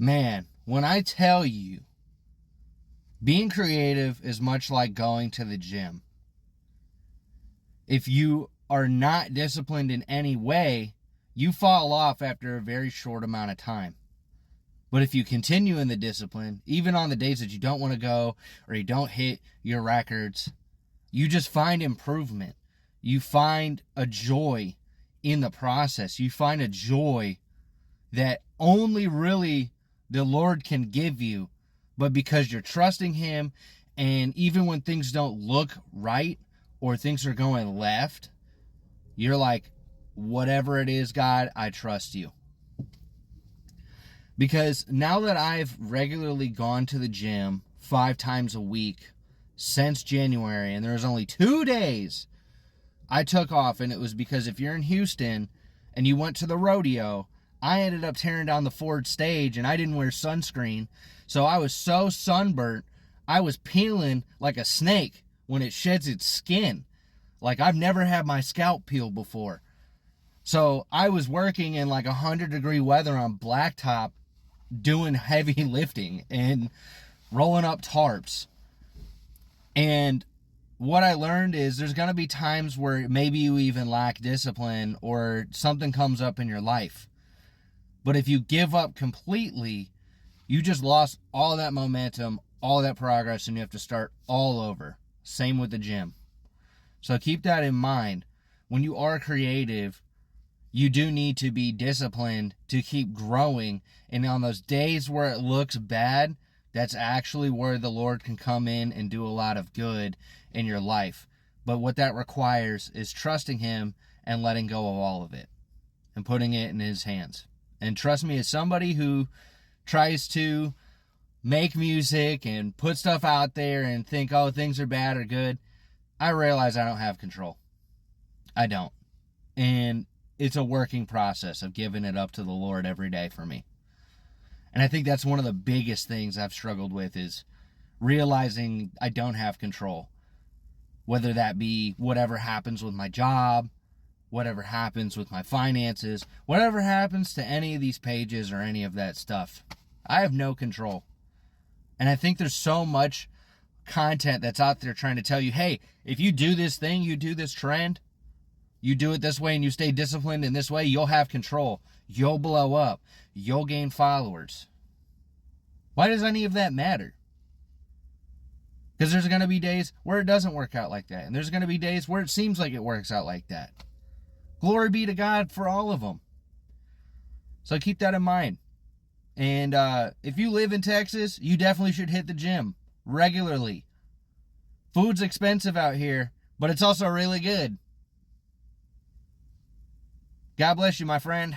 Man, when I tell you, being creative is much like going to the gym. If you are not disciplined in any way, you fall off after a very short amount of time. But if you continue in the discipline, even on the days that you don't want to go or you don't hit your records, you just find improvement. You find a joy in the process. You find a joy that only really the Lord can give you, but because you're trusting Him, and even when things don't look right or things are going left, you're like, whatever it is, God, I trust you. Because now that I've regularly gone to the gym 5 times a week since January, and there was only 2 days I took off, and it was because if you're in Houston and you went to the rodeo, I ended up tearing down the Ford stage, and I didn't wear sunscreen, so I was so sunburnt, I was peeling like a snake when it sheds its skin. Like, I've never had my scalp peel before. So I was working in like 100-degree weather on blacktop, doing heavy lifting and rolling up tarps. And what I learned is there's going to be times where maybe you even lack discipline or something comes up in your life. But if you give up completely, you just lost all that momentum, all that progress, and you have to start all over. Same with the gym. So keep that in mind. When you are creative, you do need to be disciplined to keep growing. And on those days where it looks bad, that's actually where the Lord can come in and do a lot of good in your life. But what that requires is trusting Him and letting go of all of it and putting it in His hands. And trust me, as somebody who tries to make music and put stuff out there and think, oh, things are bad or good, I realize I don't have control. I don't. And it's a working process of giving it up to the Lord every day for me. And I think that's one of the biggest things I've struggled with, is realizing I don't have control. Whether that be whatever happens with my job, whatever happens with my finances, whatever happens to any of these pages or any of that stuff, I have no control. And I think there's so much content that's out there trying to tell you, hey, if you do this thing, you do this trend, you do it this way and you stay disciplined in this way, you'll have control. You'll blow up. You'll gain followers. Why does any of that matter? Because there's going to be days where it doesn't work out like that. And there's going to be days where it seems like it works out like that. Glory be to God for all of them. So keep that in mind. And if you live in Texas, you definitely should hit the gym regularly. Food's expensive out here, but it's also really good. God bless you, my friend.